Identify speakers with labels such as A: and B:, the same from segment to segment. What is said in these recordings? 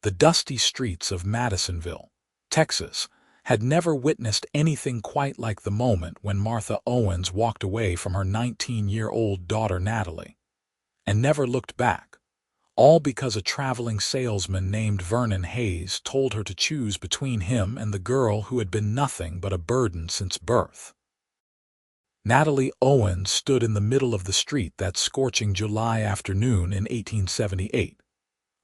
A: The dusty streets of Madisonville, Texas, had never witnessed anything quite like the moment when Martha Owens walked away from her 19-year-old daughter Natalie, and never looked back, all because a traveling salesman named Vernon Hayes told her to choose between him and the girl who had been nothing but a burden since birth. Natalie Owens stood in the middle of the street that scorching July afternoon in 1878,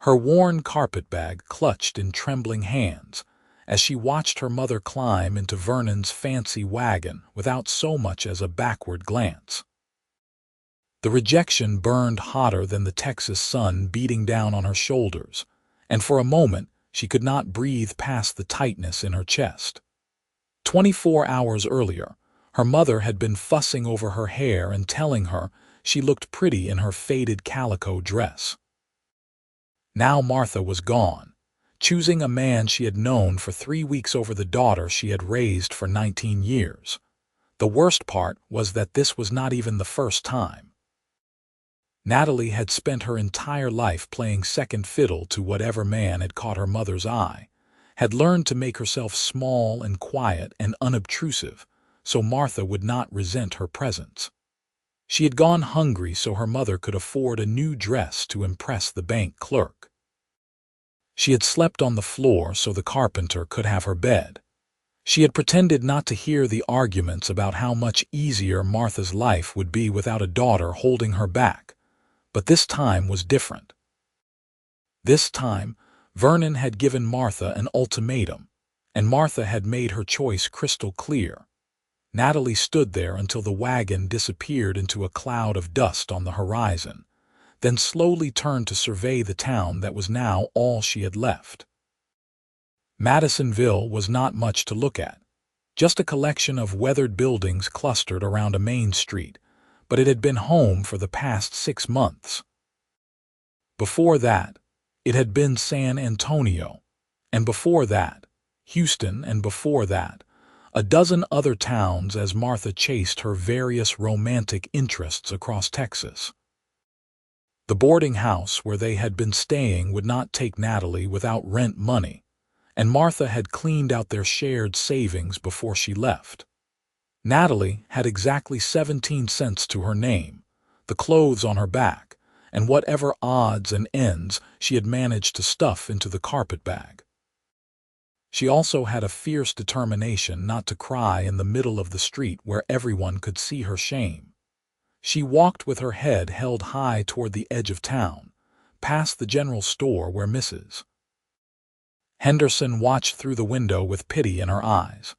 A: her worn carpetbag clutched in trembling hands, as she watched her mother climb into Vernon's fancy wagon without so much as a backward glance. The rejection burned hotter than the Texas sun beating down on her shoulders, and for a moment she could not breathe past the tightness in her chest. 24 hours earlier, her mother had been fussing over her hair and telling her she looked pretty in her faded calico dress. Now Martha was gone, choosing a man she had known for 3 weeks over the daughter she had raised for 19 years. The worst part was that this was not even the first time. Natalie had spent her entire life playing second fiddle to whatever man had caught her mother's eye, had learned to make herself small and quiet and unobtrusive, so Martha would not resent her presence. She had gone hungry so her mother could afford a new dress to impress the bank clerk. She had slept on the floor so the carpenter could have her bed. She had pretended not to hear the arguments about how much easier Martha's life would be without a daughter holding her back, but this time was different. This time, Vernon had given Martha an ultimatum, and Martha had made her choice crystal clear. Natalie stood there until the wagon disappeared into a cloud of dust on the horizon, then slowly turned to survey the town that was now all she had left. Madisonville was not much to look at, just a collection of weathered buildings clustered around a main street, but it had been home for the past 6 months. Before that, it had been San Antonio, and before that, Houston, and before that, a dozen other towns as Martha chased her various romantic interests across Texas. The boarding house where they had been staying would not take Natalie without rent money, and Martha had cleaned out their shared savings before she left. Natalie had exactly 17 cents to her name, the clothes on her back, and whatever odds and ends she had managed to stuff into the carpetbag. She also had a fierce determination not to cry in the middle of the street where everyone could see her shame. She walked with her head held high toward the edge of town, past the general store where Mrs. Henderson watched through the window with pity in her eyes,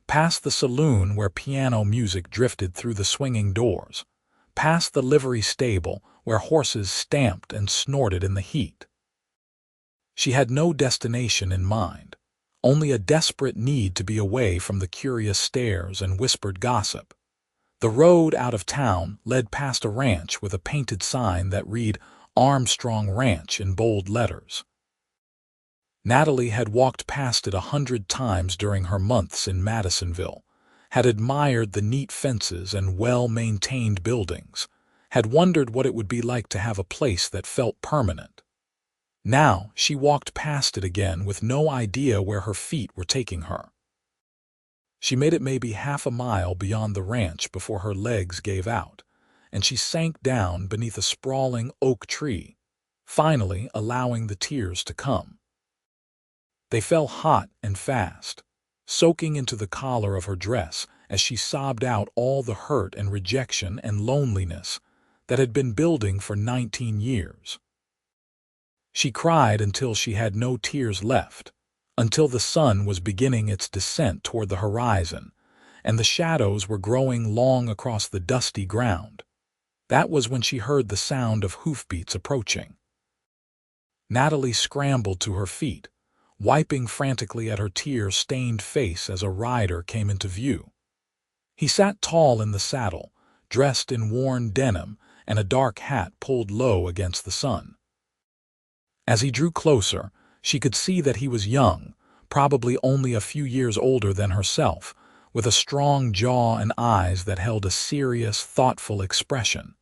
A: past the saloon where piano music drifted through the swinging doors, past the livery stable where horses stamped and snorted in the heat. She had no destination in mind, only a desperate need to be away from the curious stares and whispered gossip. The road out of town led past a ranch with a painted sign that read Armstrong Ranch in bold letters. Natalie had walked past it 100 times during her months in Madisonville, had admired the neat fences and well-maintained buildings, had wondered what it would be like to have a place that felt permanent. Now she walked past it again with no idea where her feet were taking her. She made it maybe half a mile beyond the ranch before her legs gave out, and she sank down beneath a sprawling oak tree, finally allowing the tears to come. They fell hot and fast, soaking into the collar of her dress as she sobbed out all the hurt and rejection and loneliness that had been building for 19 years. She cried until she had no tears left, until the sun was beginning its descent toward the horizon, and the shadows were growing long across the dusty ground. That was when she heard the sound of hoofbeats approaching. Natalie scrambled to her feet, wiping frantically at her tear-stained face as a rider came into view. He sat tall in the saddle, dressed in worn denim and a dark hat pulled low against the sun. As he drew closer, she could see that he was young, probably only a few years older than herself, with a strong jaw and eyes that held a serious, thoughtful expression.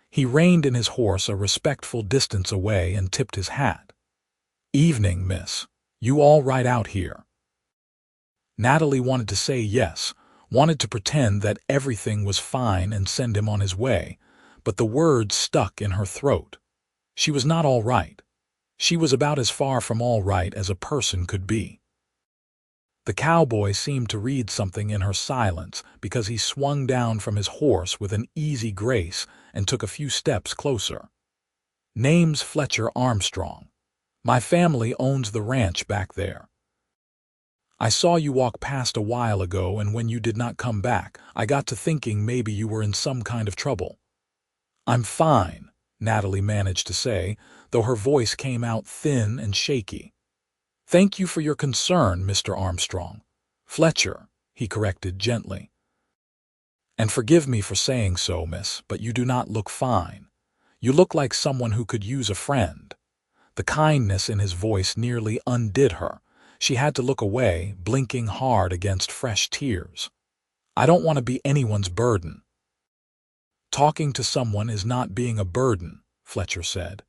A: He reined in his horse a respectful distance away and tipped his hat. "Evening, miss. You all right out here?" Natalie wanted to say yes, wanted to pretend that everything was fine and send him on his way, but the words stuck in her throat. She was not all right. She was about as far from all right as a person could be. The cowboy seemed to read something in her silence because he swung down from his horse with an easy grace and took a few steps closer. "Name's Fletcher Armstrong. My family owns the ranch back there. I saw you walk past a while ago, and when you did not come back, I got to thinking maybe you were in some kind of trouble." "I'm fine," Natalie managed to say, though her voice came out thin and shaky. "Thank you for your concern, Mr. Armstrong. Fletcher," he corrected gently. "And forgive me for saying so, miss, but you do not look fine. You look like someone who could use a friend." The kindness in his voice nearly undid her. She had to look away, blinking hard against fresh tears. "I don't want to be anyone's burden." "Talking to someone is not being a burden," Fletcher said.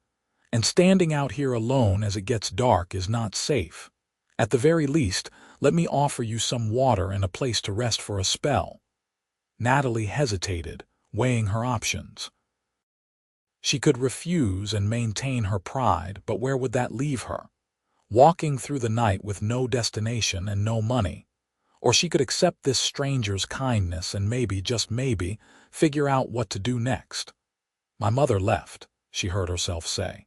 A: "And standing out here alone as it gets dark is not safe. At the very least, let me offer you some water and a place to rest for a spell." Natalie hesitated, weighing her options. She could refuse and maintain her pride, but where would that leave her? Walking through the night with no destination and no money. Or she could accept this stranger's kindness and maybe, just maybe, figure out what to do next. "My mother left," she heard herself say.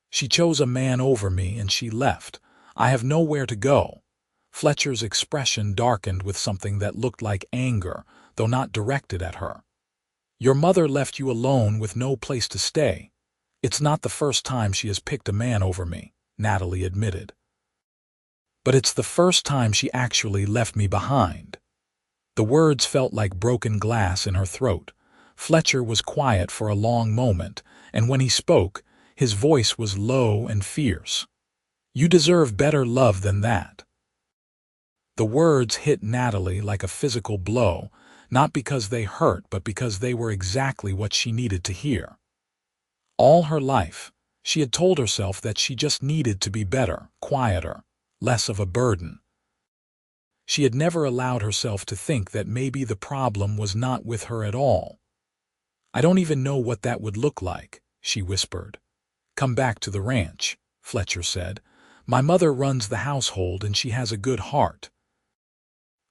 A: "She chose a man over me and she left. I have nowhere to go." Fletcher's expression darkened with something that looked like anger, though not directed at her. "Your mother left you alone with no place to stay. It's not the first time she has picked a man over me," Natalie admitted. "But it's the first time she actually left me behind." The words felt like broken glass in her throat. Fletcher was quiet for a long moment, and when he spoke, his voice was low and fierce. "You deserve better love than that." The words hit Natalie like a physical blow, not because they hurt, but because they were exactly what she needed to hear. All her life, she had told herself that she just needed to be better, quieter, less of a burden. She had never allowed herself to think that maybe the problem was not with her at all. "I don't even know what that would look like," she whispered. "Come back to the ranch," Fletcher said. "My mother runs the household and she has a good heart.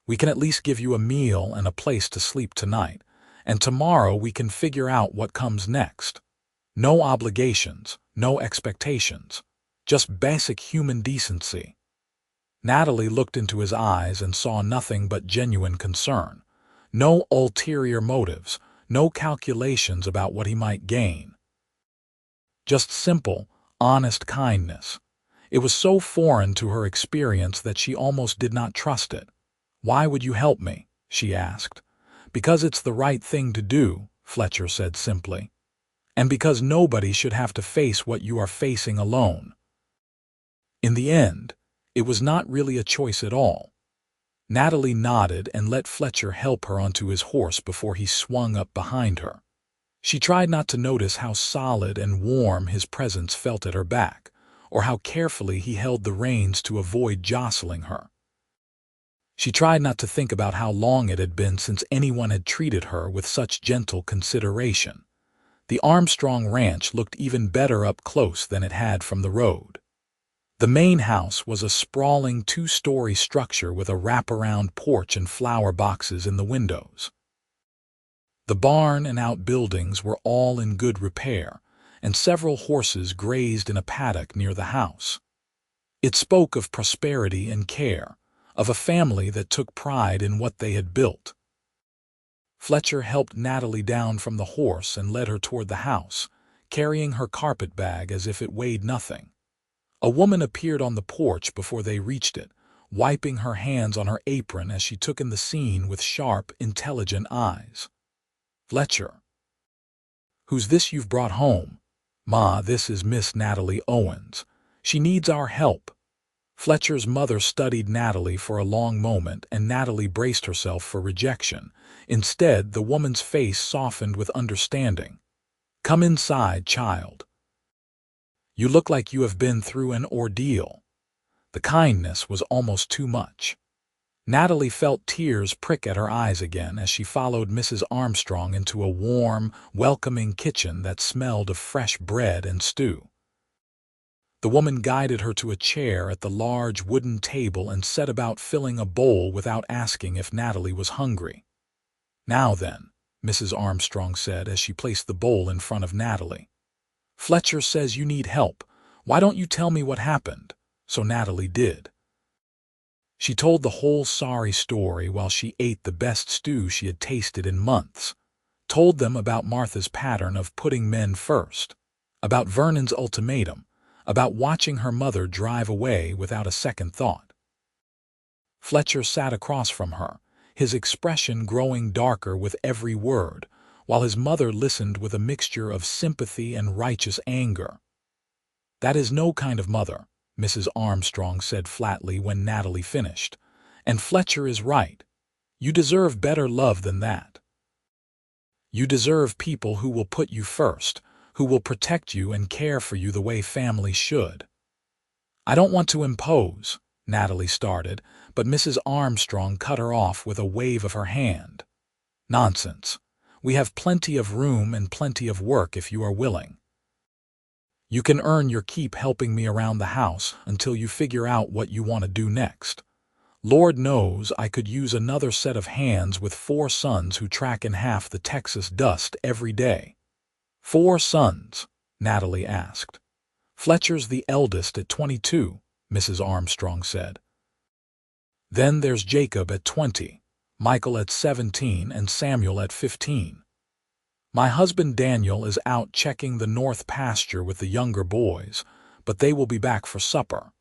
A: We can at least give you a meal and a place to sleep tonight, and tomorrow we can figure out what comes next. No obligations, no expectations, just basic human decency." Natalie looked into his eyes and saw nothing but genuine concern. No ulterior motives, no calculations about what he might gain. Just simple, honest kindness. It was so foreign to her experience that she almost did not trust it. "Why would you help me?" she asked. "Because it's the right thing to do," Fletcher said simply. "And because nobody should have to face what you are facing alone." In the end, it was not really a choice at all. Natalie nodded and let Fletcher help her onto his horse before he swung up behind her. She tried not to notice how solid and warm his presence felt at her back, or how carefully he held the reins to avoid jostling her. She tried not to think about how long it had been since anyone had treated her with such gentle consideration. The Armstrong ranch looked even better up close than it had from the road. The main house was a sprawling two-story structure with a wraparound porch and flower boxes in the windows. The barn and outbuildings were all in good repair, and several horses grazed in a paddock near the house. It spoke of prosperity and care, of a family that took pride in what they had built. Fletcher helped Natalie down from the horse and led her toward the house, carrying her carpet bag as if it weighed nothing. A woman appeared on the porch before they reached it, wiping her hands on her apron as she took in the scene with sharp, intelligent eyes. "Fletcher. Who's this you've brought home?" "Ma, this is Miss Natalie Owens. She needs our help." Fletcher's mother studied Natalie for a long moment, and Natalie braced herself for rejection. Instead, the woman's face softened with understanding. "Come inside, child." You look like you have been through an ordeal." The kindness was almost too much. Natalie felt tears prick at her eyes again as she followed Mrs. Armstrong into a warm, welcoming kitchen that smelled of fresh bread and stew. The woman guided her to a chair at the large wooden table and set about filling a bowl without asking if Natalie was hungry. "Now then," Mrs. Armstrong said as she placed the bowl in front of Natalie. "Fletcher says you need help. Why don't you tell me what happened?" So Natalie did. She told the whole sorry story while she ate the best stew she had tasted in months. Told them about Martha's pattern of putting men first, about Vernon's ultimatum, about watching her mother drive away without a second thought. Fletcher sat across from her, his expression growing darker with every word, while his mother listened with a mixture of sympathy and righteous anger. "That is no kind of mother," Mrs. Armstrong said flatly when Natalie finished. "And Fletcher is right. You deserve better love than that. You deserve people who will put you first, who will protect you and care for you the way families should." "I don't want to impose," Natalie started, but Mrs. Armstrong cut her off with a wave of her hand. "Nonsense. We have plenty of room and plenty of work if you are willing. You can earn your keep helping me around the house until you figure out what you want to do next. Lord knows I could use another set of hands with 4 sons who track in half the Texas dust every day." "4 sons?" Natalie asked. "Fletcher's the eldest at 22, Mrs. Armstrong said. Then there's Jacob at 20, Michael at 17, and Samuel at 15. My husband Daniel is out checking the north pasture with the younger boys, but they will be back for supper."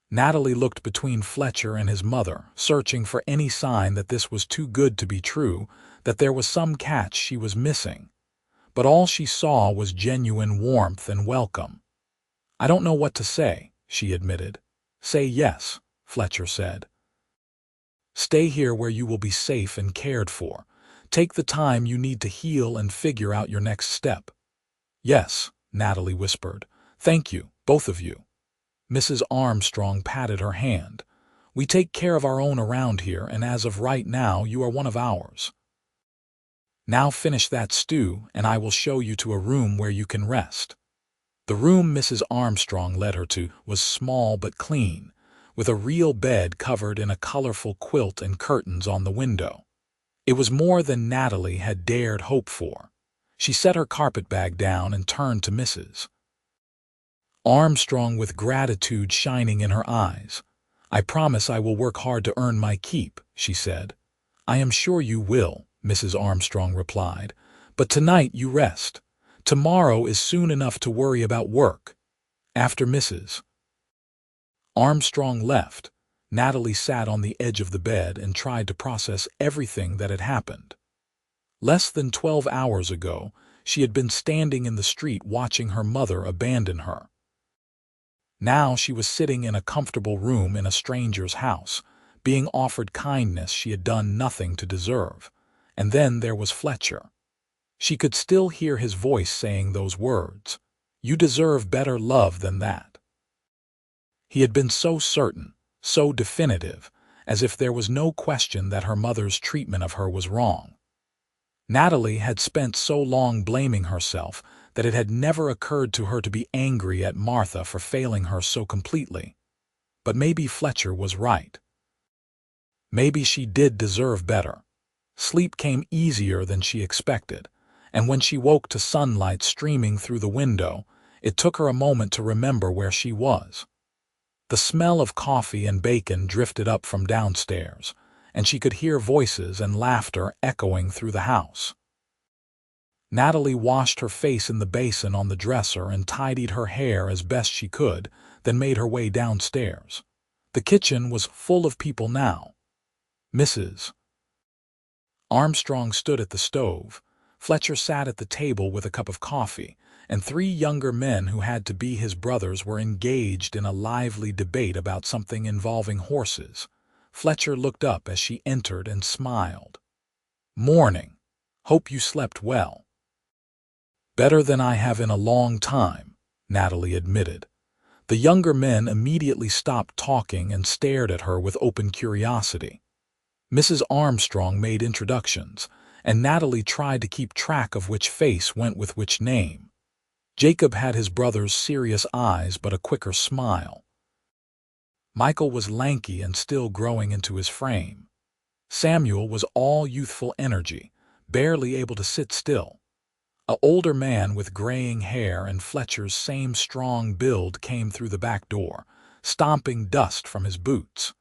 A: Natalie looked between Fletcher and his mother, searching for any sign that this was too good to be true, that there was some catch she was missing. But all she saw was genuine warmth and welcome. "I don't know what to say," she admitted. "Say yes," Fletcher said. "Stay here where you will be safe and cared for. Take the time you need to heal and figure out your next step." "Yes," Natalie whispered. "Thank you, both of you." Mrs. Armstrong patted her hand. "We take care of our own around here, and as of right now, you are one of ours. Now finish that stew, and I will show you to a room where you can rest." The room Mrs. Armstrong led her to was small but clean, with a real bed covered in a colorful quilt and curtains on the window. It was more than Natalie had dared hope for. She set her carpetbag down and turned to Mrs. Armstrong with gratitude shining in her eyes. "I promise I will work hard to earn my keep," she said. "I am sure you will," Mrs. Armstrong replied. "But tonight you rest. Tomorrow is soon enough to worry about work." After Mrs. Armstrong left, Natalie sat on the edge of the bed and tried to process everything that had happened. Less than 12 hours ago, she had been standing in the street watching her mother abandon her. Now she was sitting in a comfortable room in a stranger's house, being offered kindness she had done nothing to deserve. And then there was Fletcher. She could still hear his voice saying those words, "You deserve better love than that." He had been so certain, so definitive, as if there was no question that her mother's treatment of her was wrong. Natalie had spent so long blaming herself that it had never occurred to her to be angry at Martha for failing her so completely. But maybe Fletcher was right. Maybe she did deserve better. Sleep came easier than she expected, and when she woke to sunlight streaming through the window, it took her a moment to remember where she was. The smell of coffee and bacon drifted up from downstairs, and she could hear voices and laughter echoing through the house. Natalie washed her face in the basin on the dresser and tidied her hair as best she could, then made her way downstairs. The kitchen was full of people now. Mrs. Armstrong stood at the stove. Fletcher sat at the table with a cup of coffee, and 3 younger men who had to be his brothers were engaged in a lively debate about something involving horses. Fletcher looked up as she entered and smiled. "Morning. Hope you slept well." "Better than I have in a long time," Natalie admitted. The younger men immediately stopped talking and stared at her with open curiosity. Mrs. Armstrong made introductions, and Natalie tried to keep track of which face went with which name. Jacob had his brother's serious eyes but a quicker smile. Michael was lanky and still growing into his frame. Samuel was all youthful energy, barely able to sit still. An older man with graying hair and Fletcher's same strong build came through the back door, stomping dust from his boots.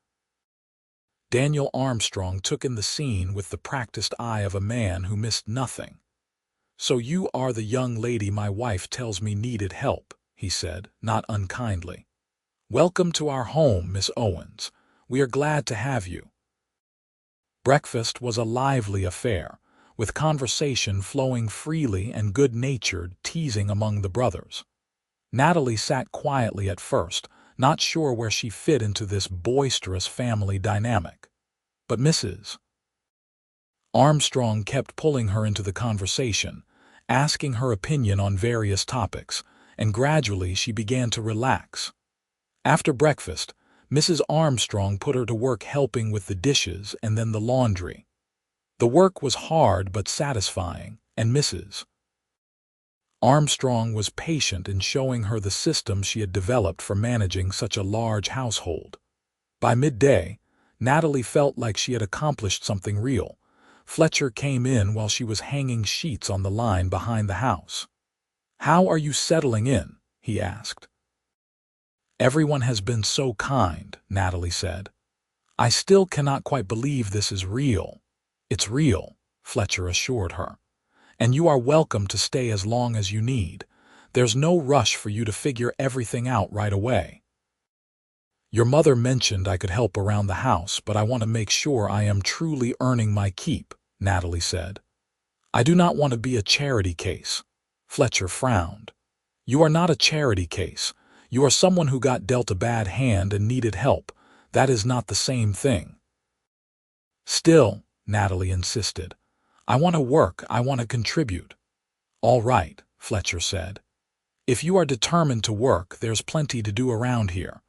A: Daniel Armstrong took in the scene with the practiced eye of a man who missed nothing. "So you are the young lady my wife tells me needed help," he said, not unkindly. "Welcome to our home, Miss Owens. We are glad to have you." Breakfast was a lively affair, with conversation flowing freely and good-natured teasing among the brothers. Natalie sat quietly at first, not sure where she fit into this boisterous family dynamic. But Mrs. Armstrong kept pulling her into the conversation, asking her opinion on various topics, and gradually she began to relax. After breakfast, Mrs. Armstrong put her to work helping with the dishes and then the laundry. The work was hard but satisfying, and Mrs. Armstrong was patient in showing her the system she had developed for managing such a large household. By midday, Natalie felt like she had accomplished something real. Fletcher came in while she was hanging sheets on the line behind the house. "How are you settling in?" he asked. "Everyone has been so kind," Natalie said. "I still cannot quite believe this is real." "It's real," Fletcher assured her. "And you are welcome to stay as long as you need. There's no rush for you to figure everything out right away." "Your mother mentioned I could help around the house, but I want to make sure I am truly earning my keep," Natalie said. "I do not want to be a charity case." Fletcher frowned. "You are not a charity case. You are someone who got dealt a bad hand and needed help. That is not the same thing." "Still," Natalie insisted, "I want to work, I want to contribute." "All right," Fletcher said. "If you are determined to work, there's plenty to do around here.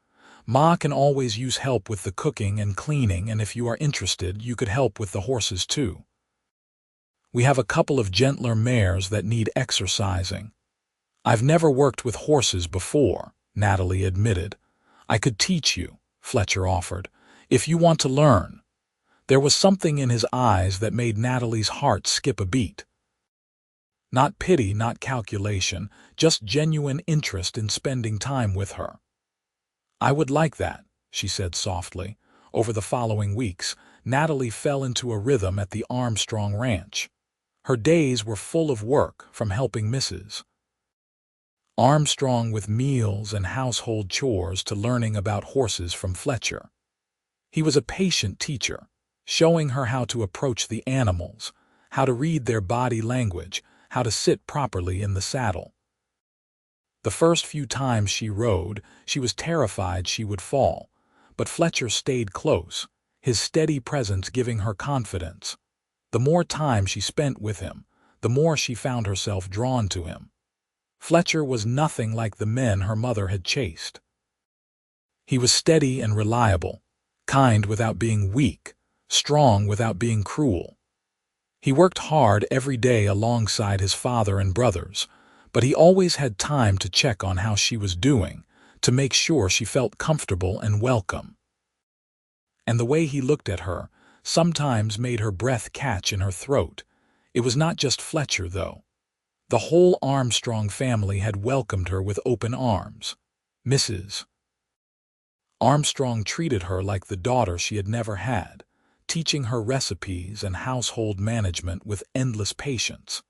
A: Ma can always use help with the cooking and cleaning, and if you are interested, you could help with the horses too. We have a couple of gentler mares that need exercising." "I've never worked with horses before," Natalie admitted. "I could teach you," Fletcher offered, "if you want to learn." There was something in his eyes that made Natalie's heart skip a beat. Not pity, not calculation, just genuine interest in spending time with her. "I would like that," she said softly. Over the following weeks, Natalie fell into a rhythm at the Armstrong ranch. Her days were full of work, from helping Mrs. Armstrong with meals and household chores to learning about horses from Fletcher. He was a patient teacher, showing her how to approach the animals, how to read their body language, how to sit properly in the saddle. The first few times she rode, she was terrified she would fall, but Fletcher stayed close, his steady presence giving her confidence. The more time she spent with him, the more she found herself drawn to him. Fletcher was nothing like the men her mother had chased. He was steady and reliable, kind without being weak, strong without being cruel. He worked hard every day alongside his father and brothers, but he always had time to check on how she was doing, to make sure she felt comfortable and welcome. And the way he looked at her sometimes made her breath catch in her throat. It was not just Fletcher, though. The whole Armstrong family had welcomed her with open arms. Mrs. Armstrong treated her like the daughter she had never had, teaching her recipes and household management with endless patience.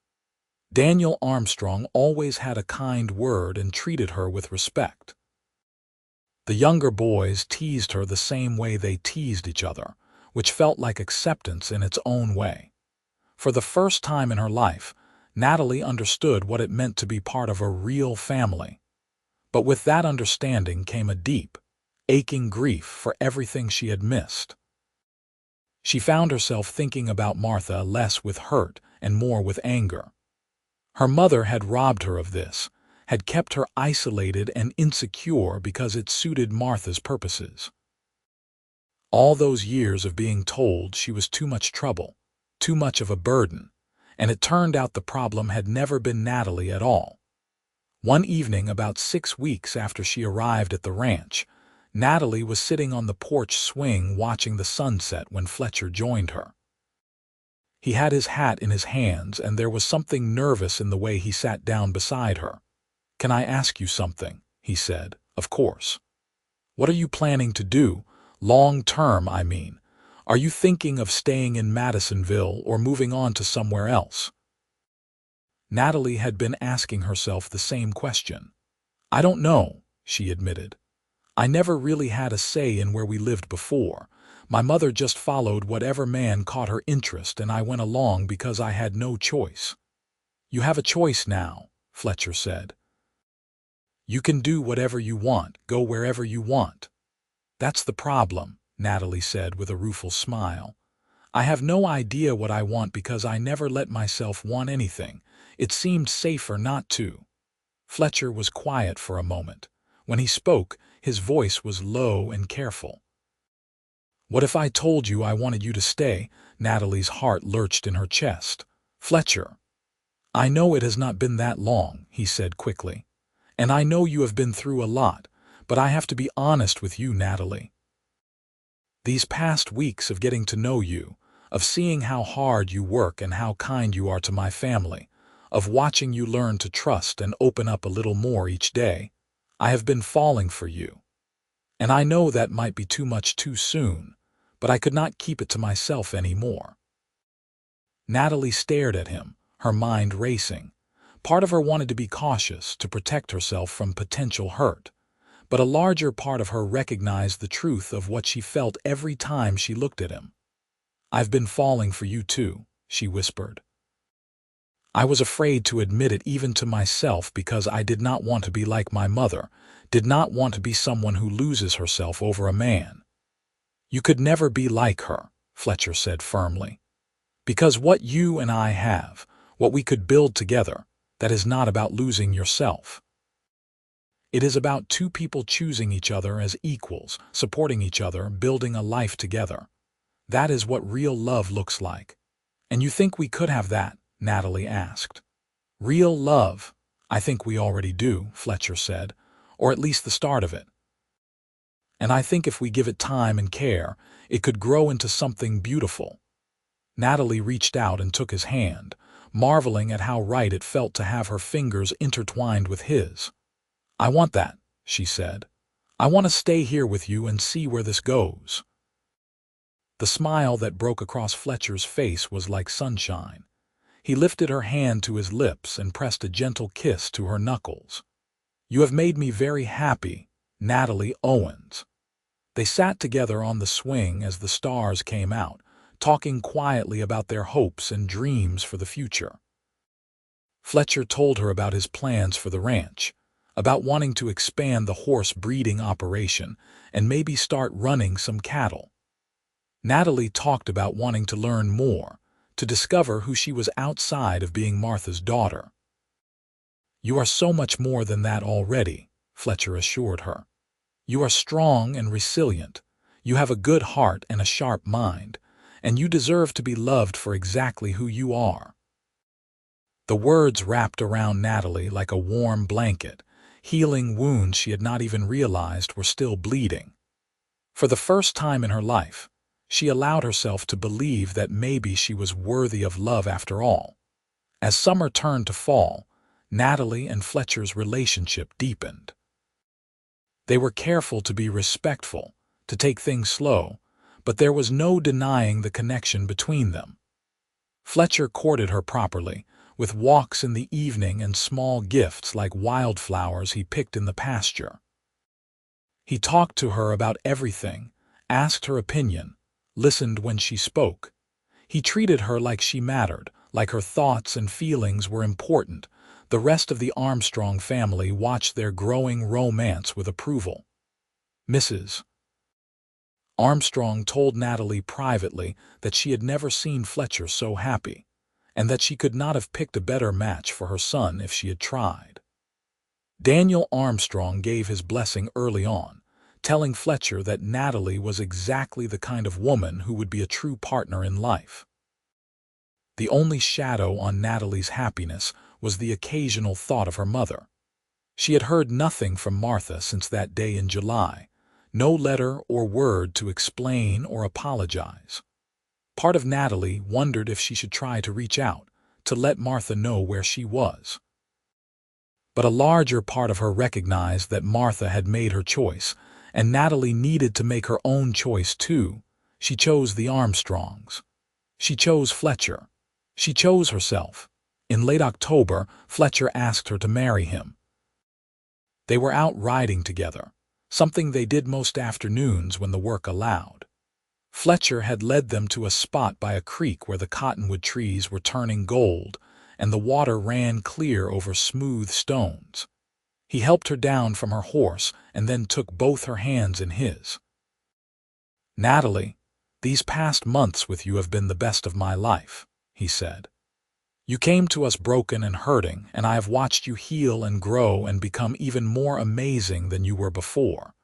A: Daniel Armstrong always had a kind word and treated her with respect. The younger boys teased her the same way they teased each other, which felt like acceptance in its own way. For the first time in her life, Natalie understood what it meant to be part of a real family. But with that understanding came a deep, aching grief for everything she had missed. She found herself thinking about Martha less with hurt and more with anger. Her mother had robbed her of this, had kept her isolated and insecure because it suited Martha's purposes. All those years of being told she was too much trouble, too much of a burden, and it turned out the problem had never been Natalie at all. One evening, about 6 weeks after she arrived at the ranch, Natalie was sitting on the porch swing watching the sunset when Fletcher joined her. He had his hat in his hands, and there was something nervous in the way he sat down beside her. "Can I ask you something?" he said. "Of course." "What are you planning to do? Long term, I mean. Are you thinking of staying in Madisonville or moving on to somewhere else?" Natalie had been asking herself the same question. "I don't know," she admitted. "I never really had a say in where we lived before. My mother just followed whatever man caught her interest, and I went along because I had no choice." "You have a choice now," Fletcher said. "You can do whatever you want, go wherever you want." "That's the problem," Natalie said with a rueful smile. "I have no idea what I want because I never let myself want anything. It seemed safer not to." Fletcher was quiet for a moment. When he spoke, his voice was low and careful. "What if I told you I wanted you to stay?" Natalie's heart lurched in her chest. "Fletcher." "I know it has not been that long," he said quickly. "And I know you have been through a lot, but I have to be honest with you, Natalie. These past weeks of getting to know you, of seeing how hard you work and how kind you are to my family, of watching you learn to trust and open up a little more each day, I have been falling for you. And I know that might be too much too soon, but I could not keep it to myself anymore." Natalie stared at him, her mind racing. Part of her wanted to be cautious, to protect herself from potential hurt, but a larger part of her recognized the truth of what she felt every time she looked at him. "I've been falling for you too," she whispered. "I was afraid to admit it even to myself because I did not want to be like my mother, did not want to be someone who loses herself over a man." "You could never be like her," Fletcher said firmly. "Because what you and I have, what we could build together, that is not about losing yourself. It is about two people choosing each other as equals, supporting each other, building a life together. That is what real love looks like." "And you think we could have that?" Natalie asked. "Real love? I think we already do," Fletcher said, "or at least the start of it. And I think if we give it time and care, it could grow into something beautiful." Natalie reached out and took his hand, marveling at how right it felt to have her fingers intertwined with his. "I want that," she said. "I want to stay here with you and see where this goes." The smile that broke across Fletcher's face was like sunshine. He lifted her hand to his lips and pressed a gentle kiss to her knuckles. "You have made me very happy, Natalie Owens." They sat together on the swing as the stars came out, talking quietly about their hopes and dreams for the future. Fletcher told her about his plans for the ranch, about wanting to expand the horse breeding operation and maybe start running some cattle. Natalie talked about wanting to learn more, to discover who she was outside of being Martha's daughter. "You are so much more than that already," Fletcher assured her. "You are strong and resilient. You have a good heart and a sharp mind, and you deserve to be loved for exactly who you are." The words wrapped around Natalie like a warm blanket, healing wounds she had not even realized were still bleeding. For the first time in her life, she allowed herself to believe that maybe she was worthy of love after all. As summer turned to fall, Natalie and Fletcher's relationship deepened. They were careful to be respectful, to take things slow, but there was no denying the connection between them. Fletcher courted her properly, with walks in the evening and small gifts like wildflowers he picked in the pasture. He talked to her about everything, asked her opinion, listened when she spoke. He treated her like she mattered, like her thoughts and feelings were important. The rest of the Armstrong family watched their growing romance with approval. Mrs. Armstrong told Natalie privately that she had never seen Fletcher so happy, and that she could not have picked a better match for her son if she had tried. Daniel Armstrong gave his blessing early on, telling Fletcher that Natalie was exactly the kind of woman who would be a true partner in life. The only shadow on Natalie's happiness was the occasional thought of her mother. She had heard nothing from Martha since that day in July, no letter or word to explain or apologize. Part of Natalie wondered if she should try to reach out, to let Martha know where she was. But a larger part of her recognized that Martha had made her choice, and Natalie needed to make her own choice too. She chose the Armstrongs. She chose Fletcher. She chose herself. In late October, Fletcher asked her to marry him. They were out riding together, something they did most afternoons when the work allowed. Fletcher had led them to a spot by a creek where the cottonwood trees were turning gold and the water ran clear over smooth stones. He helped her down from her horse and then took both her hands in his. "Natalie, these past months with you have been the best of my life," he said. "You came to us broken and hurting, and I have watched you heal and grow and become even more amazing than you were before.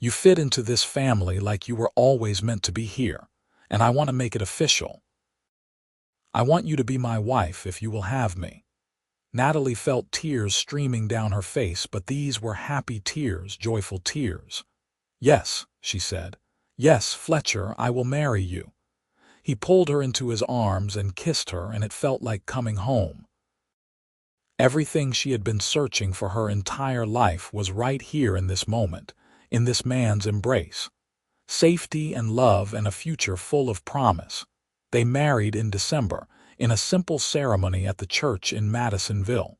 A: You fit into this family like you were always meant to be here, and I want to make it official. I want you to be my wife if you will have me." Natalie felt tears streaming down her face, but these were happy tears, joyful tears. "Yes," she said. "Yes, Fletcher, I will marry you." He pulled her into his arms and kissed her, and it felt like coming home. Everything she had been searching for her entire life was right here in this moment, in this man's embrace. Safety and love and a future full of promise. They married in December, in a simple ceremony at the church in Madisonville.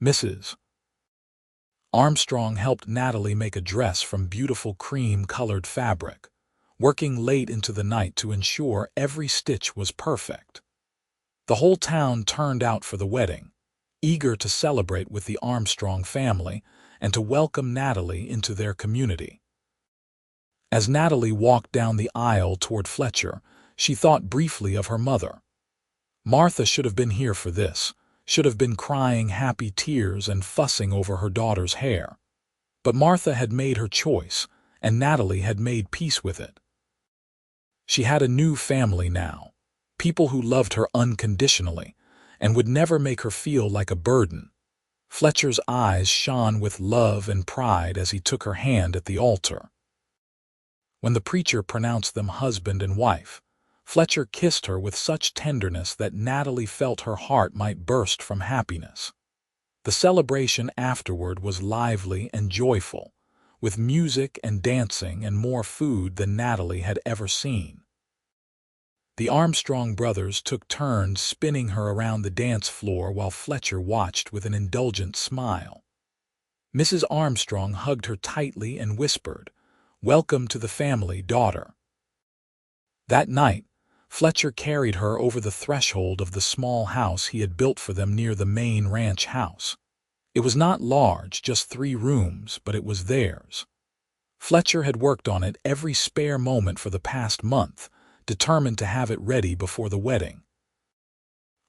A: Mrs. Armstrong helped Natalie make a dress from beautiful cream-colored fabric, working late into the night to ensure every stitch was perfect. The whole town turned out for the wedding, eager to celebrate with the Armstrong family and to welcome Natalie into their community. As Natalie walked down the aisle toward Fletcher, she thought briefly of her mother. Martha should have been here for this, should have been crying happy tears and fussing over her daughter's hair. But Martha had made her choice, and Natalie had made peace with it. She had a new family now, people who loved her unconditionally and would never make her feel like a burden. Fletcher's eyes shone with love and pride as he took her hand at the altar. When the preacher pronounced them husband and wife, Fletcher kissed her with such tenderness that Natalie felt her heart might burst from happiness. The celebration afterward was lively and joyful, with music and dancing and more food than Natalie had ever seen. The Armstrong brothers took turns spinning her around the dance floor while Fletcher watched with an indulgent smile. Mrs. Armstrong hugged her tightly and whispered, "Welcome to the family, daughter." That night, Fletcher carried her over the threshold of the small house he had built for them near the main ranch house. It was not large, just 3 rooms, but it was theirs. Fletcher had worked on it every spare moment for the past month, determined to have it ready before the wedding.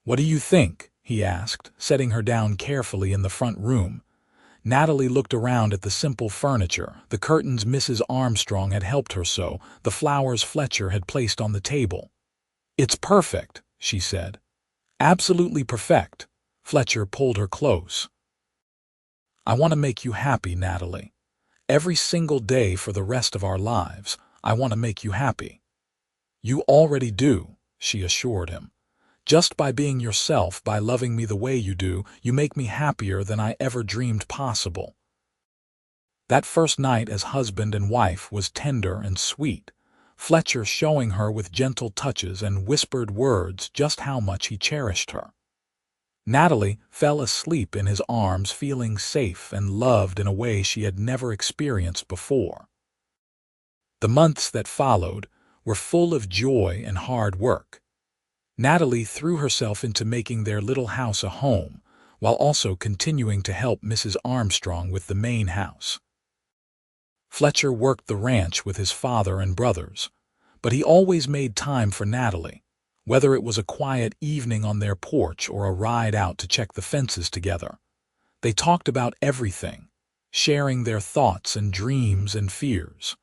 A: "What do you think?" he asked, setting her down carefully in the front room. Natalie looked around at the simple furniture, the curtains Mrs. Armstrong had helped her sew, the flowers Fletcher had placed on the table. "It's perfect," she said. "Absolutely perfect." Fletcher pulled her close. "I want to make you happy, Natalie. Every single day for the rest of our lives, I want to make you happy." "You already do," she assured him. "Just by being yourself, by loving me the way you do, you make me happier than I ever dreamed possible." That first night as husband and wife was tender and sweet, Fletcher showing her with gentle touches and whispered words just how much he cherished her. Natalie fell asleep in his arms, feeling safe and loved in a way she had never experienced before. The months that followed were full of joy and hard work. Natalie threw herself into making their little house a home, while also continuing to help Mrs. Armstrong with the main house. Fletcher worked the ranch with his father and brothers, but he always made time for Natalie, whether it was a quiet evening on their porch or a ride out to check the fences together. They talked about everything, sharing their thoughts and dreams and fears.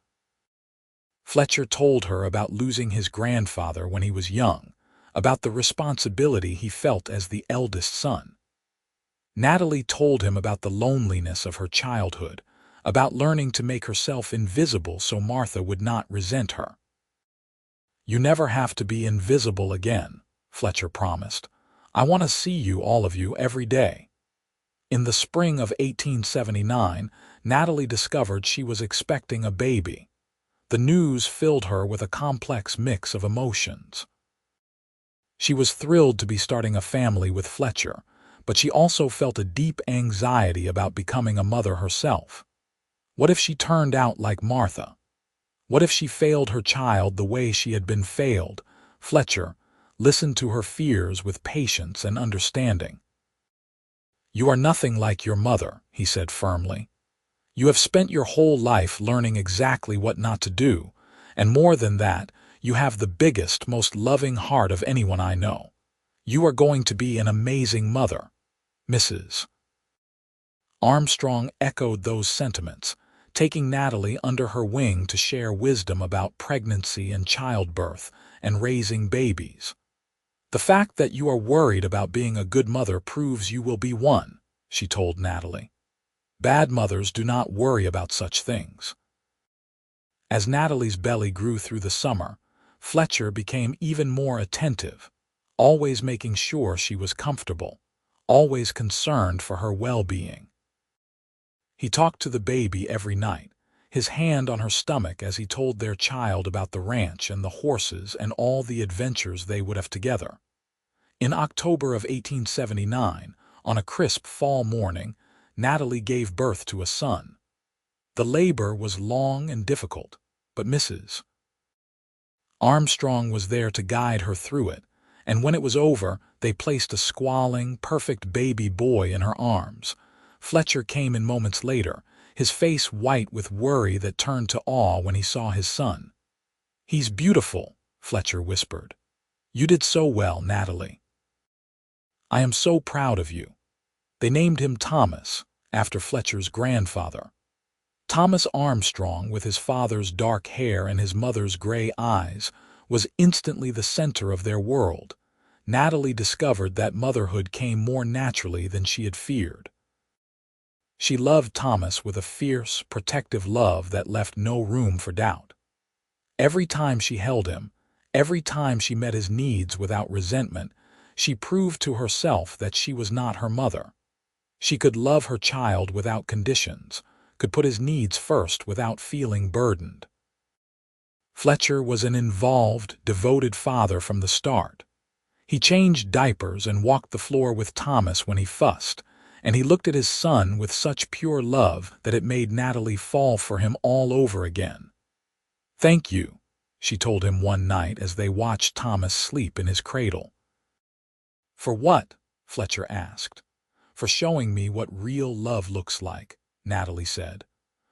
A: Fletcher told her about losing his grandfather when he was young, about the responsibility he felt as the eldest son. Natalie told him about the loneliness of her childhood, about learning to make herself invisible so Martha would not resent her. "You never have to be invisible again," Fletcher promised. "I want to see you, all of you, every day." In the spring of 1879, Natalie discovered she was expecting a baby. The news filled her with a complex mix of emotions. She was thrilled to be starting a family with Fletcher, but she also felt a deep anxiety about becoming a mother herself. What if she turned out like Martha? What if she failed her child the way she had been failed? Fletcher listened to her fears with patience and understanding. "You are nothing like your mother," he said firmly. "You have spent your whole life learning exactly what not to do, and more than that, you have the biggest, most loving heart of anyone I know. You are going to be an amazing mother." Mrs. Armstrong echoed those sentiments, taking Natalie under her wing to share wisdom about pregnancy and childbirth and raising babies. "The fact that you are worried about being a good mother proves you will be one," she told Natalie. "Bad mothers do not worry about such things." As Natalie's belly grew through the summer, Fletcher became even more attentive, always making sure she was comfortable, always concerned for her well-being. He talked to the baby every night, his hand on her stomach as he told their child about the ranch and the horses and all the adventures they would have together. In October of 1879, on a crisp fall morning, Natalie gave birth to a son. The labor was long and difficult, but Mrs. Armstrong was there to guide her through it, and when it was over, they placed a squalling, perfect baby boy in her arms. Fletcher came in moments later, his face white with worry that turned to awe when he saw his son. "He's beautiful," Fletcher whispered. "You did so well, Natalie. I am so proud of you." They named him Thomas, after Fletcher's grandfather. Thomas Armstrong, with his father's dark hair and his mother's gray eyes, was instantly the center of their world. Natalie discovered that motherhood came more naturally than she had feared. She loved Thomas with a fierce, protective love that left no room for doubt. Every time she held him, every time she met his needs without resentment, she proved to herself that she was not her mother. She could love her child without conditions, could put his needs first without feeling burdened. Fletcher was an involved, devoted father from the start. He changed diapers and walked the floor with Thomas when he fussed, and he looked at his son with such pure love that it made Natalie fall for him all over again. "Thank you," she told him one night as they watched Thomas sleep in his cradle. "For what?" Fletcher asked. "For showing me what real love looks like," Natalie said.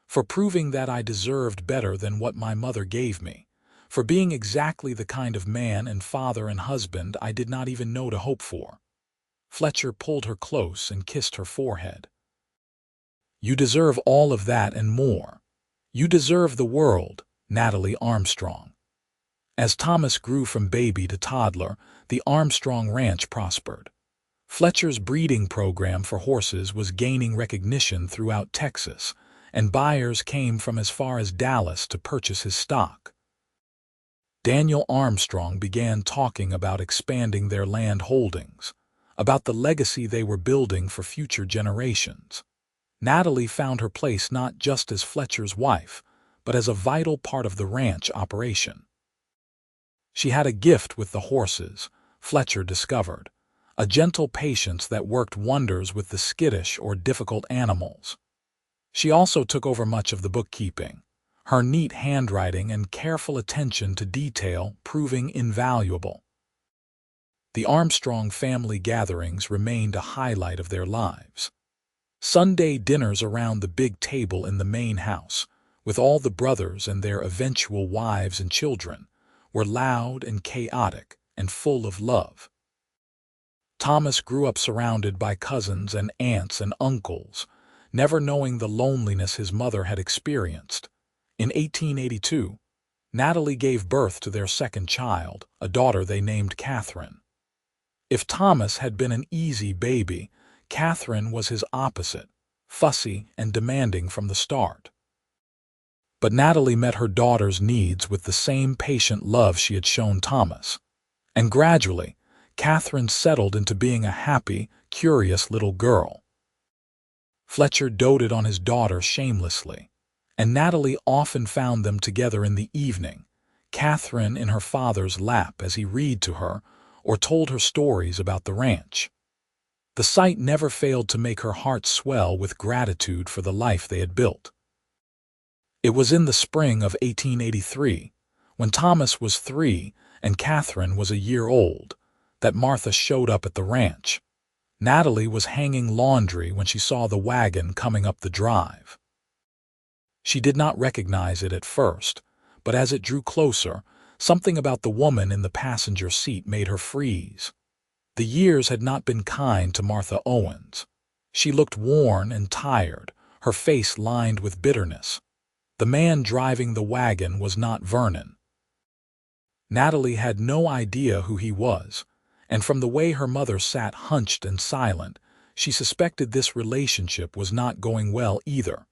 A: "For proving that I deserved better than what my mother gave me. For being exactly the kind of man and father and husband I did not even know to hope for." Fletcher pulled her close and kissed her forehead. "You deserve all of that and more. You deserve the world, Natalie Armstrong." As Thomas grew from baby to toddler, the Armstrong ranch prospered. Fletcher's breeding program for horses was gaining recognition throughout Texas, and buyers came from as far as Dallas to purchase his stock. Daniel Armstrong began talking about expanding their land holdings, about the legacy they were building for future generations. Natalie found her place not just as Fletcher's wife, but as a vital part of the ranch operation. She had a gift with the horses, Fletcher discovered, a gentle patience that worked wonders with the skittish or difficult animals. She also took over much of the bookkeeping, her neat handwriting and careful attention to detail proving invaluable. The Armstrong family gatherings remained a highlight of their lives. Sunday dinners around the big table in the main house, with all the brothers and their eventual wives and children, were loud and chaotic and full of love. Thomas grew up surrounded by cousins and aunts and uncles, never knowing the loneliness his mother had experienced. In 1882, Natalie gave birth to their second child, a daughter they named Catherine. If Thomas had been an easy baby, Catherine was his opposite, fussy and demanding from the start. But Natalie met her daughter's needs with the same patient love she had shown Thomas. And gradually, Catherine settled into being a happy, curious little girl. Fletcher doted on his daughter shamelessly, and Natalie often found them together in the evening, Catherine in her father's lap as he read to her or told her stories about the ranch. The sight never failed to make her heart swell with gratitude for the life they had built. It was in the spring of 1883, when Thomas was 3 and Catherine was a year old, that Martha showed up at the ranch. Natalie was hanging laundry when she saw the wagon coming up the drive. She did not recognize it at first, but as it drew closer, something about the woman in the passenger seat made her freeze. The years had not been kind to Martha Owens. She looked worn and tired, her face lined with bitterness. The man driving the wagon was not Vernon. Natalie had no idea who he was, and from the way her mother sat hunched and silent, she suspected this relationship was not going well either.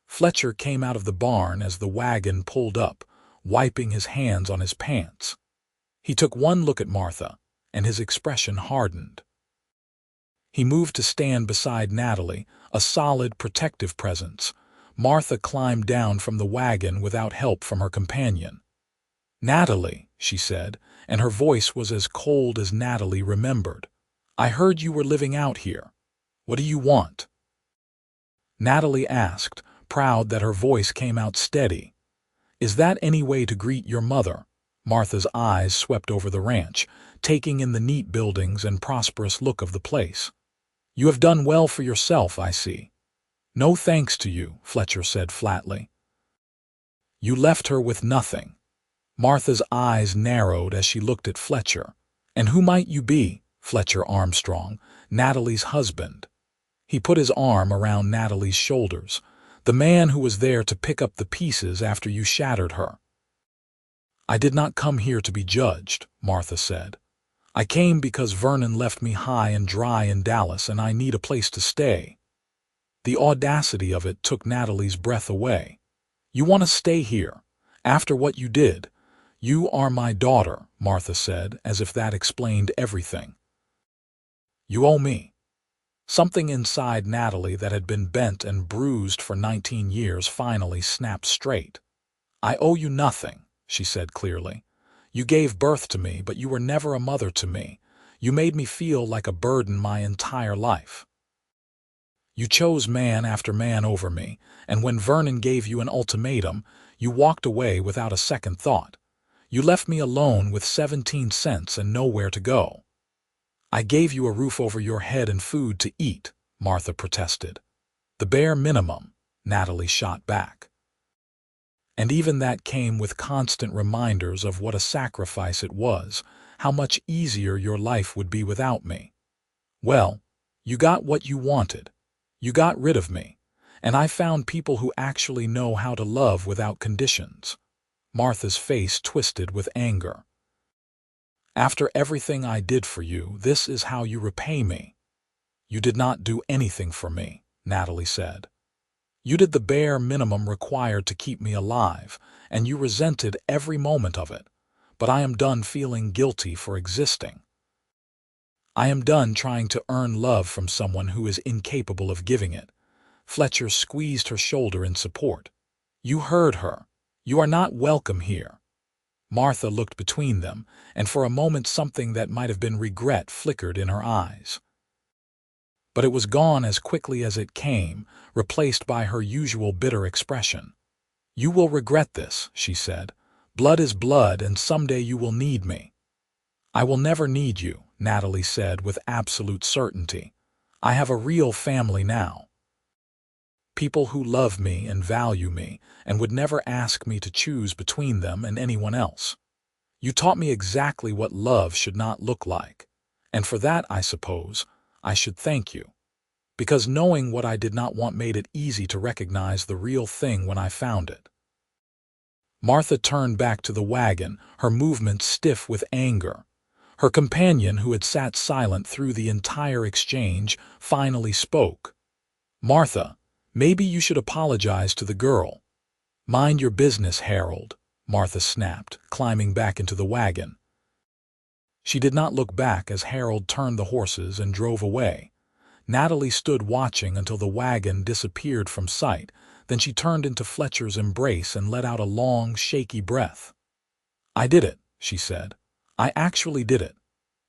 A: Fletcher came out of the barn as the wagon pulled up, wiping his hands on his pants. He took one look at Martha, and his expression hardened. He moved to stand beside Natalie, a solid, protective presence. Martha climbed down from the wagon without help from her companion. "Natalie," she said, and her voice was as cold as Natalie remembered. "I heard you were living out here. What do you want?" Natalie asked, proud that her voice came out steady. "Is that any way to greet your mother?" Martha's eyes swept over the ranch, taking in the neat buildings and prosperous look of the place. "You have done well for yourself, I see." "No thanks to you," Fletcher said flatly. "You left her with nothing." Martha's eyes narrowed as she looked at Fletcher. "And who might you be?" "Fletcher Armstrong, Natalie's husband." He put his arm around Natalie's shoulders. "The man who was there to pick up the pieces after you shattered her." "I did not come here to be judged," Martha said. "I came because Vernon left me high and dry in Dallas and I need a place to stay." The audacity of it took Natalie's breath away. "You want to stay here? After what you did?" "You are my daughter," Martha said, as if that explained everything. "You owe me." Something inside Natalie that had been bent and bruised for 19 years finally snapped straight. "I owe you nothing," she said clearly. "You gave birth to me, but you were never a mother to me. You made me feel like a burden my entire life. You chose man after man over me, and when Vernon gave you an ultimatum, you walked away without a second thought. You left me alone with 17 cents and nowhere to go." "I gave you a roof over your head and food to eat," Martha protested. "The bare minimum," Natalie shot back. "And even that came with constant reminders of what a sacrifice it was, how much easier your life would be without me. Well, you got what you wanted. You got rid of me, and I found people who actually know how to love without conditions." Martha's face twisted with anger. "After everything I did for you, this is how you repay me." "You did not do anything for me," Natalie said. "You did the bare minimum required to keep me alive, and you resented every moment of it. But I am done feeling guilty for existing. I am done trying to earn love from someone who is incapable of giving it." Fletcher squeezed her shoulder in support. "You heard her. You are not welcome here." Martha looked between them, and for a moment something that might have been regret flickered in her eyes. But it was gone as quickly as it came, replaced by her usual bitter expression. "You will regret this," she said. "Blood is blood, and someday you will need me." "I will never need you," Natalie said with absolute certainty. "I have a real family now. People who love me and value me and would never ask me to choose between them and anyone else. You taught me exactly what love should not look like. And for that, I suppose, I should thank you. Because knowing what I did not want made it easy to recognize the real thing when I found it." Martha turned back to the wagon, her movements stiff with anger. Her companion, who had sat silent through the entire exchange, finally spoke. "Martha, maybe you should apologize to the girl." "Mind your business, Harold," Martha snapped, climbing back into the wagon. She did not look back as Harold turned the horses and drove away. Natalie stood watching until the wagon disappeared from sight. Then she turned into Fletcher's embrace and let out a long, shaky breath. "I did it," she said. "I actually did it."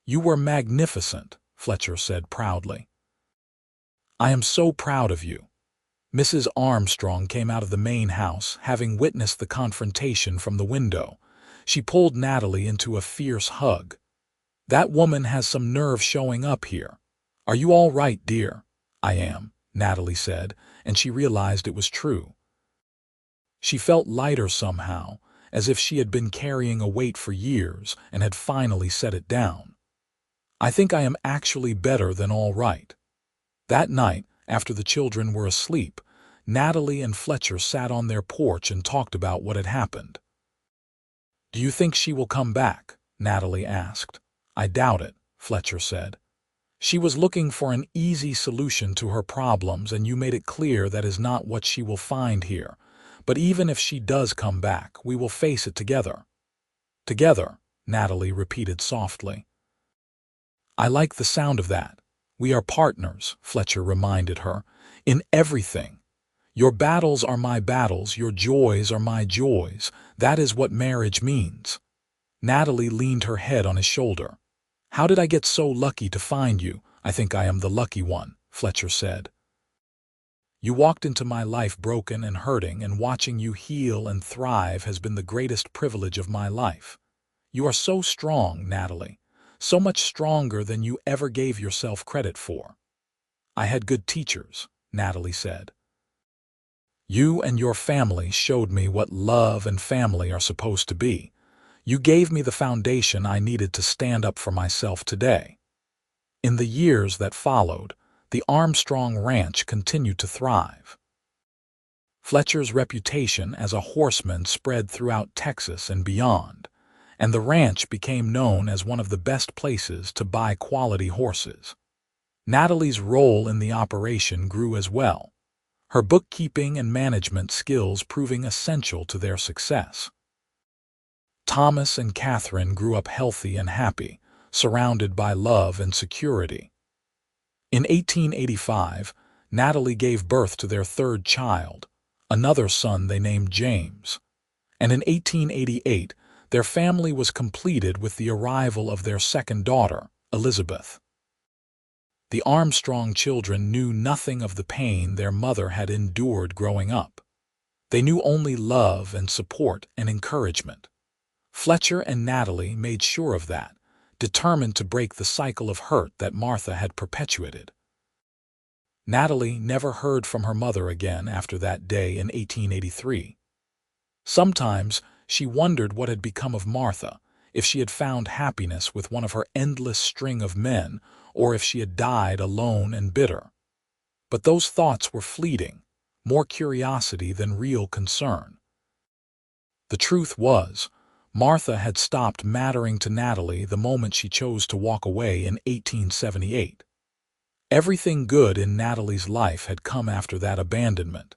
A: "You were magnificent," Fletcher said proudly. "I am so proud of you." Mrs. Armstrong came out of the main house, having witnessed the confrontation from the window. She pulled Natalie into a fierce hug. "That woman has some nerve showing up here. Are you all right, dear?" "I am," Natalie said, and she realized it was true. She felt lighter somehow, as if she had been carrying a weight for years and had finally set it down. "I think I am actually better than all right." That night, after the children were asleep, Natalie and Fletcher sat on their porch and talked about what had happened. "Do you think she will come back?" Natalie asked. "I doubt it," Fletcher said. "She was looking for an easy solution to her problems, and you made it clear that is not what she will find here. But even if she does come back, we will face it together." "Together," Natalie repeated softly. "I like the sound of that. We are partners," Fletcher reminded her, "in everything. Your battles are my battles, your joys are my joys. That is what marriage means." Natalie leaned her head on his shoulder. "How did I get so lucky to find you?" "I think I am the lucky one," Fletcher said. "You walked into my life broken and hurting, and watching you heal and thrive has been the greatest privilege of my life. You are so strong, Natalie, so much stronger than you ever gave yourself credit for." "I had good teachers," Natalie said. "You and your family showed me what love and family are supposed to be. You gave me the foundation I needed to stand up for myself today." In the years that followed, the Armstrong Ranch continued to thrive. Fletcher's reputation as a horseman spread throughout Texas and beyond, and the ranch became known as one of the best places to buy quality horses. Natalie's role in the operation grew as well, her bookkeeping and management skills proving essential to their success. Thomas and Catherine grew up healthy and happy, surrounded by love and security. In 1885, Natalie gave birth to their third child, another son they named James. And in 1888, their family was completed with the arrival of their second daughter, Elizabeth. The Armstrong children knew nothing of the pain their mother had endured growing up. They knew only love and support and encouragement. Fletcher and Natalie made sure of that, determined to break the cycle of hurt that Martha had perpetuated. Natalie never heard from her mother again after that day in 1883. Sometimes she wondered what had become of Martha, if she had found happiness with one of her endless string of men, or if she had died alone and bitter. But those thoughts were fleeting, more curiosity than real concern. The truth was, Martha had stopped mattering to Natalie the moment she chose to walk away in 1878. Everything good in Natalie's life had come after that abandonment,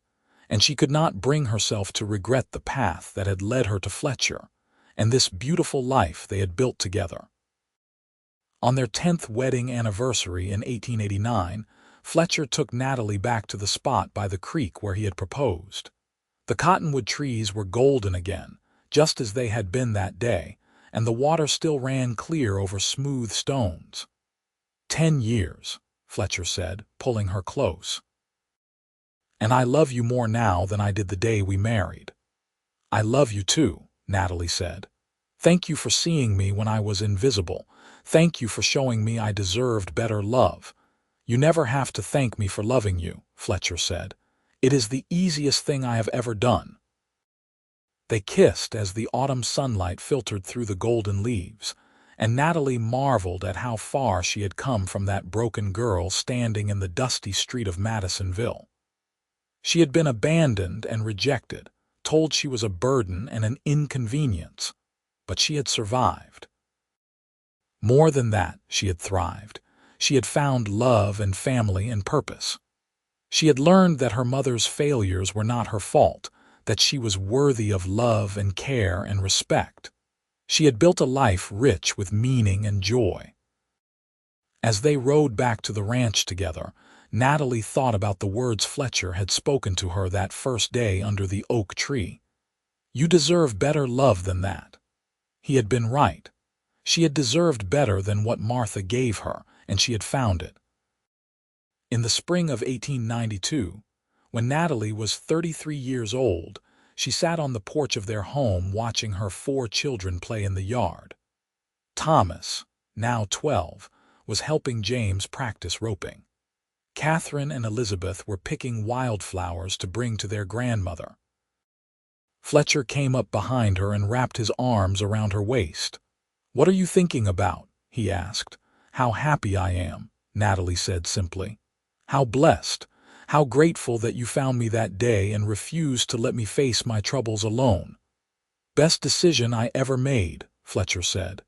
A: and she could not bring herself to regret the path that had led her to Fletcher and this beautiful life they had built together. On their 10th wedding anniversary in 1889, Fletcher took Natalie back to the spot by the creek where he had proposed. The cottonwood trees were golden again, just as they had been that day, and the water still ran clear over smooth stones. 10 years, Fletcher said, pulling her close. "And I love you more now than I did the day we married." "I love you too," Natalie said. "Thank you for seeing me when I was invisible. Thank you for showing me I deserved better love." "You never have to thank me for loving you," Fletcher said. "It is the easiest thing I have ever done." They kissed as the autumn sunlight filtered through the golden leaves, and Natalie marveled at how far she had come from that broken girl standing in the dusty street of Madisonville. She had been abandoned and rejected, told she was a burden and an inconvenience, but she had survived. More than that, she had thrived. She had found love and family and purpose. She had learned that her mother's failures were not her fault, that she was worthy of love and care and respect. She had built a life rich with meaning and joy. As they rode back to the ranch together, Natalie thought about the words Fletcher had spoken to her that first day under the oak tree. "You deserve better love than that." He had been right. She had deserved better than what Martha gave her, and she had found it. In the spring of 1892, when Natalie was 33 years old, she sat on the porch of their home watching her 4 children play in the yard. Thomas, now 12, was helping James practice roping. Catherine and Elizabeth were picking wildflowers to bring to their grandmother. Fletcher came up behind her and wrapped his arms around her waist. "What are you thinking about?" he asked. "How happy I am," Natalie said simply. "How blessed, how grateful that you found me that day and refused to let me face my troubles alone." "Best decision I ever made," Fletcher said.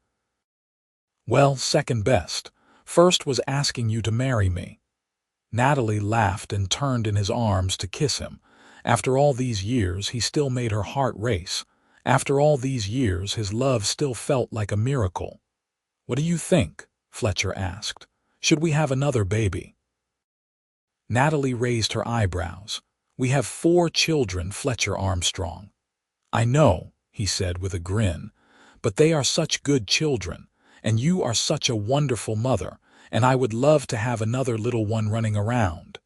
A: "Well, second best. First was asking you to marry me." Natalie laughed and turned in his arms to kiss him. After all these years, he still made her heart race. After all these years, his love still felt like a miracle. "What do you think?" Fletcher asked. "Should we have another baby?" Natalie raised her eyebrows. "We have 4 children, Fletcher Armstrong." "I know," he said with a grin, "but they are such good children, and you are such a wonderful mother, and I would love to have another little one running around."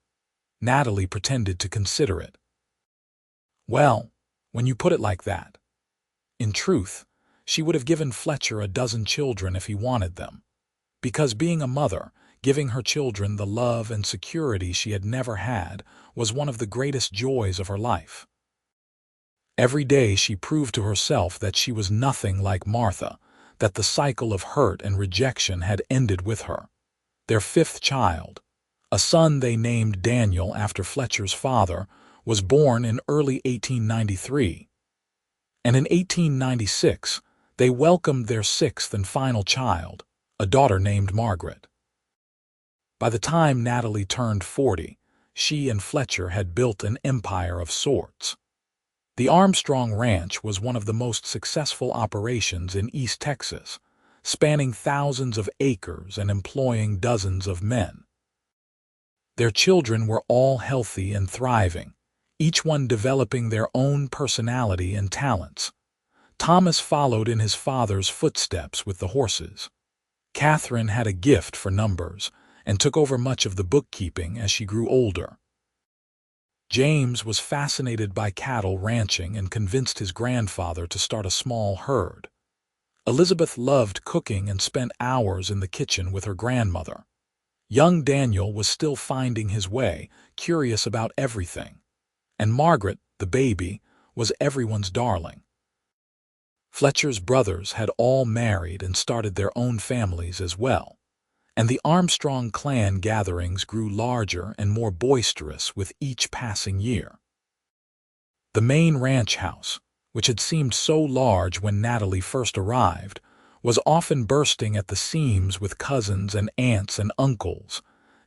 A: Natalie pretended to consider it. "Well, when you put it like that." In truth, she would have given Fletcher a dozen children if he wanted them, because being a mother, giving her children the love and security she had never had, was one of the greatest joys of her life. Every day she proved to herself that she was nothing like Martha, that the cycle of hurt and rejection had ended with her. Their 5th child, a son they named Daniel after Fletcher's father, was born in early 1893. And in 1896, they welcomed their 6th and final child, a daughter named Margaret. By the time Natalie turned 40, she and Fletcher had built an empire of sorts. The Armstrong Ranch was one of the most successful operations in East Texas, spanning thousands of acres and employing dozens of men. Their children were all healthy and thriving, each one developing their own personality and talents. Thomas followed in his father's footsteps with the horses. Catherine had a gift for numbers and took over much of the bookkeeping as she grew older. James was fascinated by cattle ranching and convinced his grandfather to start a small herd. Elizabeth loved cooking and spent hours in the kitchen with her grandmother. Young Daniel was still finding his way, curious about everything. And Margaret, the baby, was everyone's darling. Fletcher's brothers had all married and started their own families as well, and the Armstrong clan gatherings grew larger and more boisterous with each passing year. The main ranch house, which had seemed so large when Natalie first arrived, was often bursting at the seams with cousins and aunts and uncles.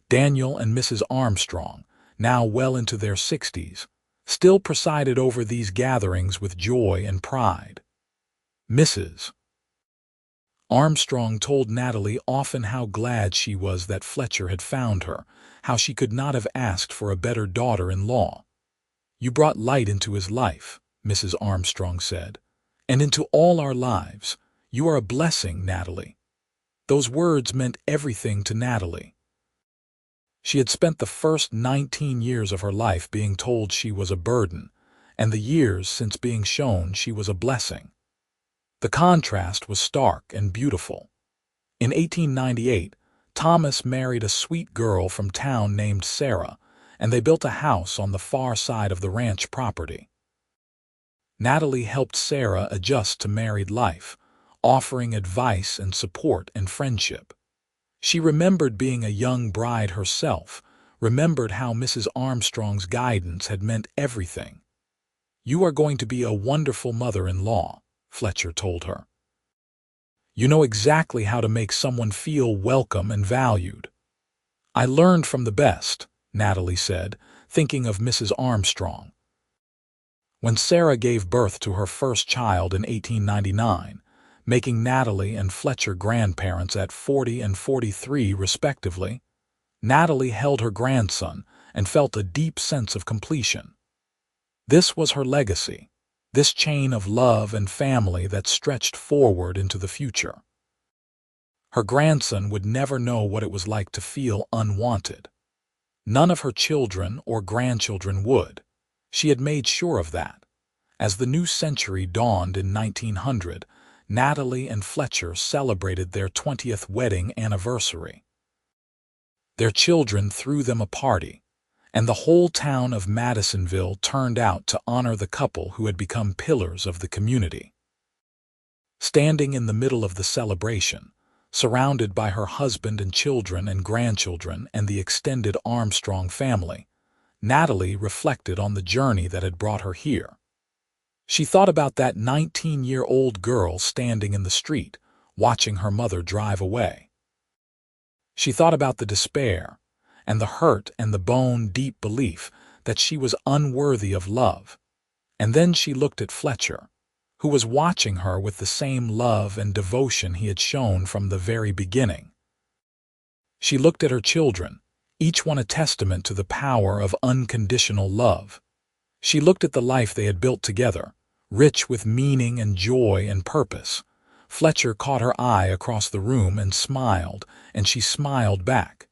A: Daniel and Mrs. Armstrong, now well into their 60s, still presided over these gatherings with joy and pride. Mrs. Armstrong told Natalie often how glad she was that Fletcher had found her, how she could not have asked for a better daughter-in-law. "You brought light into his life," Mrs. Armstrong said, "and into all our lives. You are a blessing, Natalie." Those words meant everything to Natalie. She had spent the first 19 years of her life being told she was a burden, and the years since being shown she was a blessing. The contrast was stark and beautiful. In 1898, Thomas married a sweet girl from town named Sarah, and they built a house on the far side of the ranch property. Natalie helped Sarah adjust to married life, offering advice and support and friendship. She remembered being a young bride herself, remembered how Mrs. Armstrong's guidance had meant everything. "You are going to be a wonderful mother-in-law," Fletcher told her. "You know exactly how to make someone feel welcome and valued." "I learned from the best," Natalie said, thinking of Mrs. Armstrong. When Sarah gave birth to her first child in 1899, making Natalie and Fletcher grandparents at 40 and 43 respectively, Natalie held her grandson and felt a deep sense of completion. This was her legacy, this chain of love and family that stretched forward into the future. Her grandson would never know what it was like to feel unwanted. None of her children or grandchildren would. She had made sure of that. As the new century dawned in 1900, Natalie and Fletcher celebrated their 20th wedding anniversary. Their children threw them a party, and the whole town of Madisonville turned out to honor the couple who had become pillars of the community. Standing in the middle of the celebration, surrounded by her husband and children and grandchildren and the extended Armstrong family, Natalie reflected on the journey that had brought her here. She thought about that 19-year-old girl standing in the street, watching her mother drive away. She thought about the despair, and the hurt and the bone-deep belief that she was unworthy of love. And then she looked at Fletcher, who was watching her with the same love and devotion he had shown from the very beginning. She looked at her children, each one a testament to the power of unconditional love. She looked at the life they had built together, rich with meaning and joy and purpose. Fletcher caught her eye across the room and smiled, and she smiled back.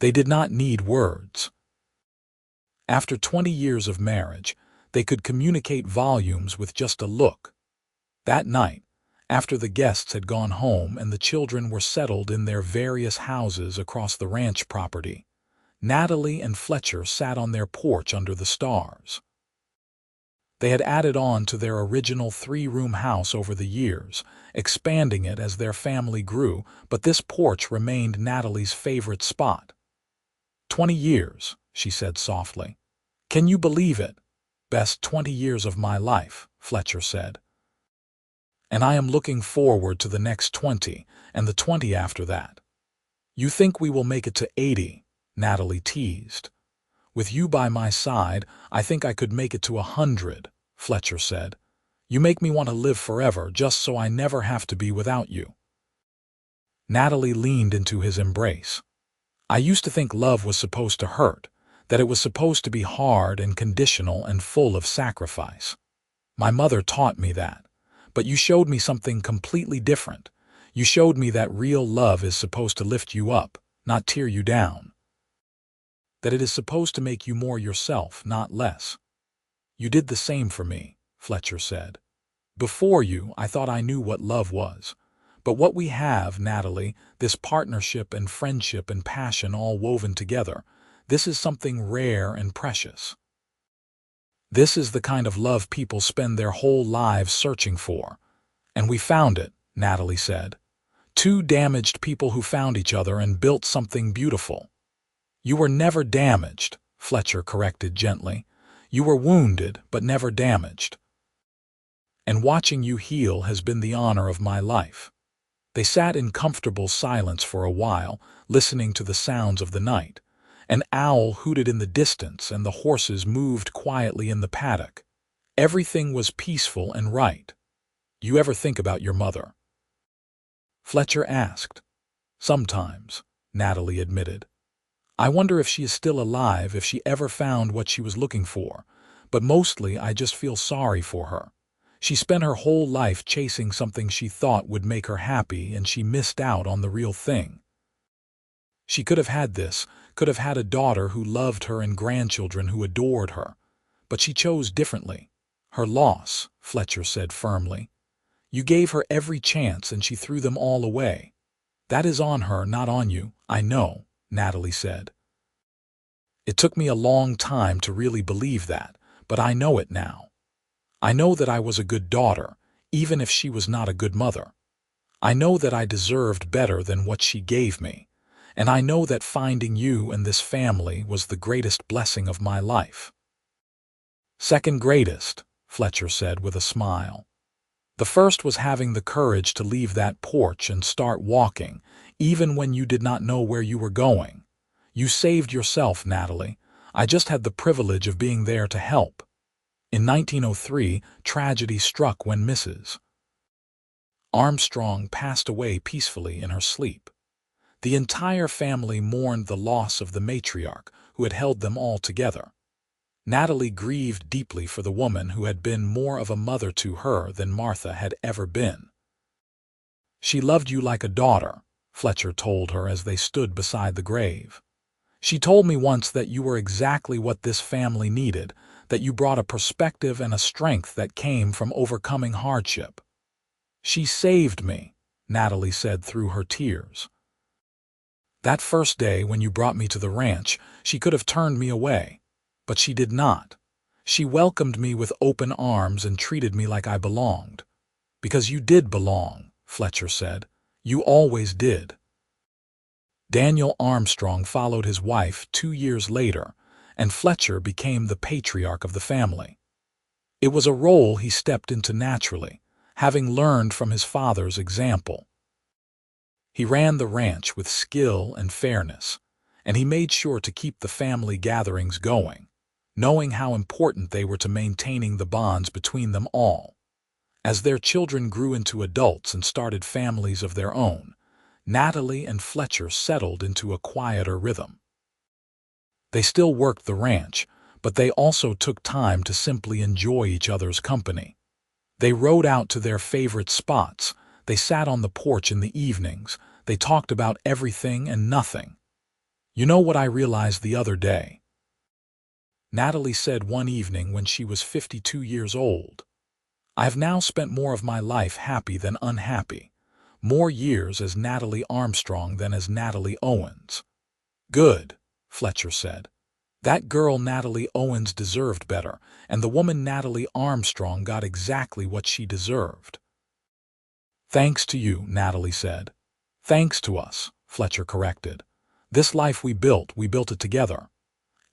A: They did not need words. After 20 years of marriage, they could communicate volumes with just a look. That night, after the guests had gone home and the children were settled in their various houses across the ranch property, Natalie and Fletcher sat on their porch under the stars. They had added on to their original 3-room house over the years, expanding it as their family grew, but this porch remained Natalie's favorite spot. 20 years, she said softly. "Can you believe it? Best 20 years of my life," Fletcher said. "And I am looking forward to the next 20, and the 20 after that." "You think we will make it to 80, Natalie teased. "With you by my side, I think I could make it to 100, Fletcher said. "You make me want to live forever just so I never have to be without you." Natalie leaned into his embrace. "I used to think love was supposed to hurt, that it was supposed to be hard and conditional and full of sacrifice. My mother taught me that. But you showed me something completely different. You showed me that real love is supposed to lift you up, not tear you down. That it is supposed to make you more yourself, not less. You did the same for me," Fletcher said. "Before you, I thought I knew what love was. But what we have, Natalie, this partnership and friendship and passion all woven together, this is something rare and precious. This is the kind of love people spend their whole lives searching for. And we found it," Natalie said. "Two damaged people who found each other and built something beautiful." "You were never damaged," Fletcher corrected gently. "You were wounded, but never damaged. And watching you heal has been the honor of my life." They sat in comfortable silence for a while, listening to the sounds of the night. An owl hooted in the distance and the horses moved quietly in the paddock. Everything was peaceful and right. "You ever think about your mother?" Fletcher asked. "Sometimes," Natalie admitted. "I wonder if she is still alive, if she ever found what she was looking for. But mostly I just feel sorry for her. She spent her whole life chasing something she thought would make her happy, and she missed out on the real thing. She could have had this, could have had a daughter who loved her and grandchildren who adored her. But she chose differently. Her loss," Fletcher said firmly. "You gave her every chance and she threw them all away. That is on her, not on you, I know," Natalie said. "It took me a long time to really believe that, but I know it now. I know that I was a good daughter, even if she was not a good mother. I know that I deserved better than what she gave me, and I know that finding you and this family was the greatest blessing of my life." "Second greatest," Fletcher said with a smile. "The first was having the courage to leave that porch and start walking, even when you did not know where you were going. You saved yourself, Natalie. I just had the privilege of being there to help." In 1903, tragedy struck when Mrs. Armstrong passed away peacefully in her sleep. The entire family mourned the loss of the matriarch who had held them all together. Natalie grieved deeply for the woman who had been more of a mother to her than Martha had ever been. "She loved you like a daughter," Fletcher told her as they stood beside the grave. "She told me once that you were exactly what this family needed, that you brought a perspective and a strength that came from overcoming hardship." "She saved me," Natalie said through her tears. "That first day when you brought me to the ranch, she could have turned me away. But she did not. She welcomed me with open arms and treated me like I belonged. Because you did belong," Fletcher said. "You always did." Daniel Armstrong followed his wife 2 years later, and Fletcher became the patriarch of the family. It was a role he stepped into naturally, having learned from his father's example. He ran the ranch with skill and fairness, and he made sure to keep the family gatherings going, knowing how important they were to maintaining the bonds between them all. As their children grew into adults and started families of their own, Natalie and Fletcher settled into a quieter rhythm. They still worked the ranch, but they also took time to simply enjoy each other's company. They rode out to their favorite spots, they sat on the porch in the evenings, they talked about everything and nothing. "You know what I realized the other day?" Natalie said one evening when she was 52 years old. "I have now spent more of my life happy than unhappy, more years as Natalie Armstrong than as Natalie Owens." "Good," Fletcher said. "That girl Natalie Owens deserved better, and the woman Natalie Armstrong got exactly what she deserved." "Thanks to you," Natalie said. "Thanks to us," Fletcher corrected. "This life we built it together.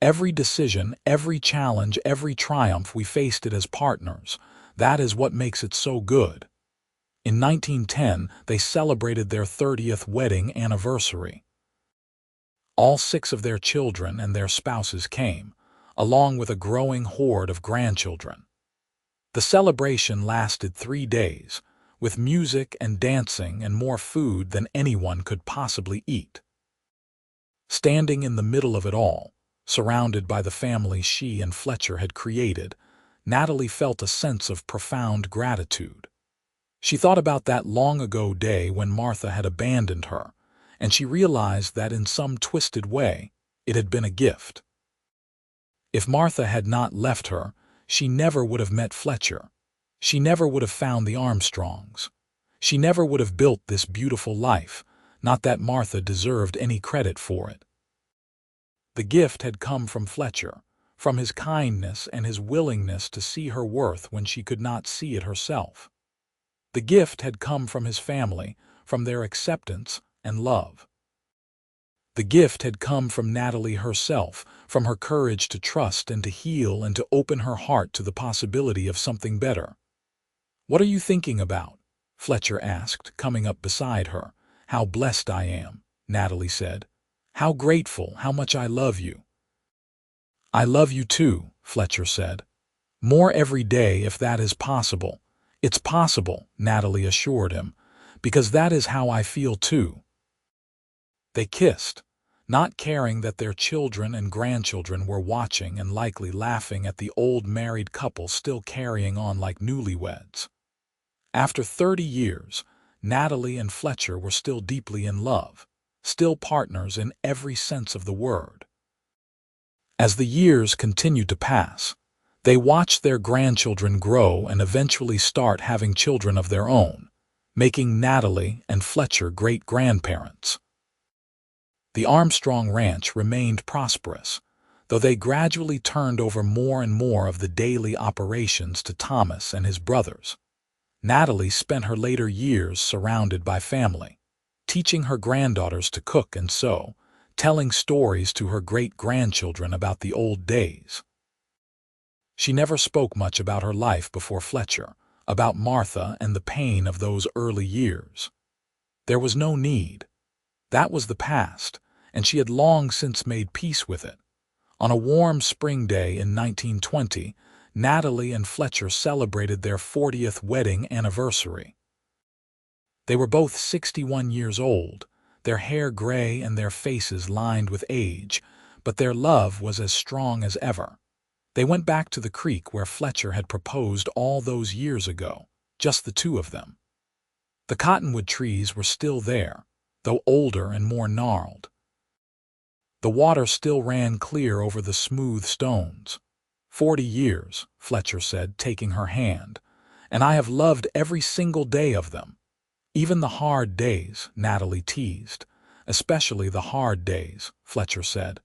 A: Every decision, every challenge, every triumph, we faced it as partners. That is what makes it so good." In 1910, they celebrated their 30th wedding anniversary. All 6 of their children and their spouses came, along with a growing horde of grandchildren. The celebration lasted 3 days, with music and dancing and more food than anyone could possibly eat. Standing in the middle of it all, surrounded by the family she and Fletcher had created, Natalie felt a sense of profound gratitude. She thought about that long-ago day when Martha had abandoned her, and she realized that in some twisted way, it had been a gift. If Martha had not left her, she never would have met Fletcher. She never would have found the Armstrongs. She never would have built this beautiful life, not that Martha deserved any credit for it. The gift had come from Fletcher, from his kindness and his willingness to see her worth when she could not see it herself. The gift had come from his family, from their acceptance and love. The gift had come from Natalie herself, from her courage to trust and to heal and to open her heart to the possibility of something better. "What are you thinking about?" Fletcher asked, coming up beside her. "How blessed I am," Natalie said. "How grateful, how much I love you." "I love you too," Fletcher said. "More every day if that is possible." "It's possible," Natalie assured him, "because that is how I feel too." They kissed, not caring that their children and grandchildren were watching and likely laughing at the old married couple still carrying on like newlyweds. After 30 years, Natalie and Fletcher were still deeply in love, still partners in every sense of the word. As the years continued to pass, they watched their grandchildren grow and eventually start having children of their own, making Natalie and Fletcher great-grandparents. The Armstrong Ranch remained prosperous, though they gradually turned over more and more of the daily operations to Thomas and his brothers. Natalie spent her later years surrounded by family, teaching her granddaughters to cook and sew, telling stories to her great-grandchildren about the old days. She never spoke much about her life before Fletcher, about Martha and the pain of those early years. There was no need. That was the past, and she had long since made peace with it. On a warm spring day in 1920, Natalie and Fletcher celebrated their 40th wedding anniversary. They were both 61 years old, their hair gray and their faces lined with age, but their love was as strong as ever. They went back to the creek where Fletcher had proposed all those years ago, just the two of them. The cottonwood trees were still there, though older and more gnarled. The water still ran clear over the smooth stones. 40 years, Fletcher said, taking her hand, and I have loved every single day of them. Even the hard days, Natalie teased. Especially the hard days, Fletcher said.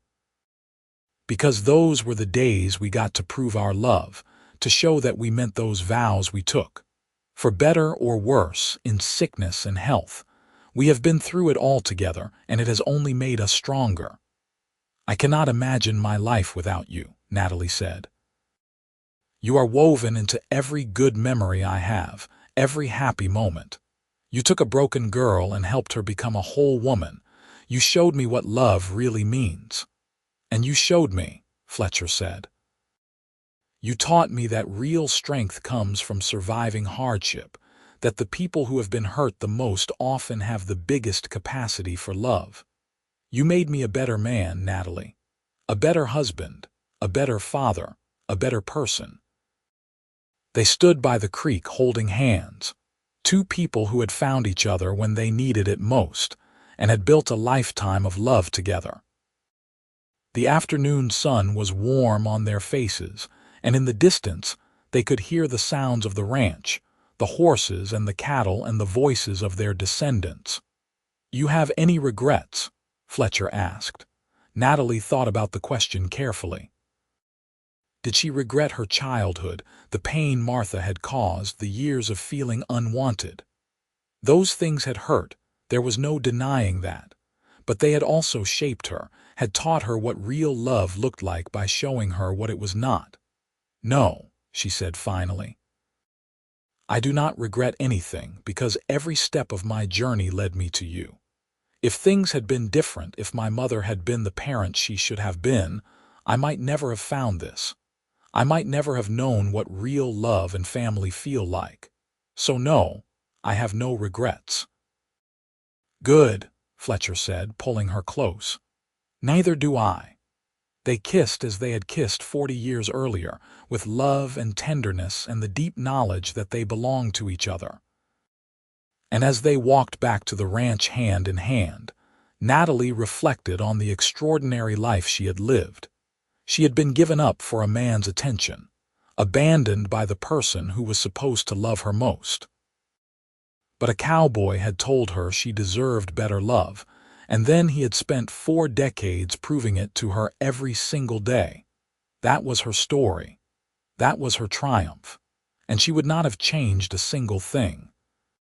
A: Because those were the days we got to prove our love, to show that we meant those vows we took. For better or worse, in sickness and health, we have been through it all together, and it has only made us stronger. I cannot imagine my life without you, Natalie said. You are woven into every good memory I have, every happy moment. You took a broken girl and helped her become a whole woman. You showed me what love really means. And you showed me, Fletcher said. You taught me that real strength comes from surviving hardship, that the people who have been hurt the most often have the biggest capacity for love. You made me a better man, Natalie. A better husband, a better father, a better person. They stood by the creek holding hands, two people who had found each other when they needed it most, and had built a lifetime of love together. The afternoon sun was warm on their faces, and in the distance they could hear the sounds of the ranch, the horses and the cattle and the voices of their descendants. You have any regrets? Fletcher asked. Natalie thought about the question carefully. Did she regret her childhood, the pain Martha had caused, the years of feeling unwanted? Those things had hurt, there was no denying that. But they had also shaped her, had taught her what real love looked like by showing her what it was not. No, she said finally. I do not regret anything because every step of my journey led me to you. If things had been different, if my mother had been the parent she should have been, I might never have found this. I might never have known what real love and family feel like. So no, I have no regrets. Good, Fletcher said, pulling her close. Neither do I. They kissed as they had kissed 40 years earlier, with love and tenderness and the deep knowledge that they belonged to each other. And as they walked back to the ranch hand in hand, Natalie reflected on the extraordinary life she had lived. She had been given up for a man's attention, abandoned by the person who was supposed to love her most. But a cowboy had told her she deserved better love, and then he had spent 4 decades proving it to her every single day. That was her story. That was her triumph. And she would not have changed a single thing.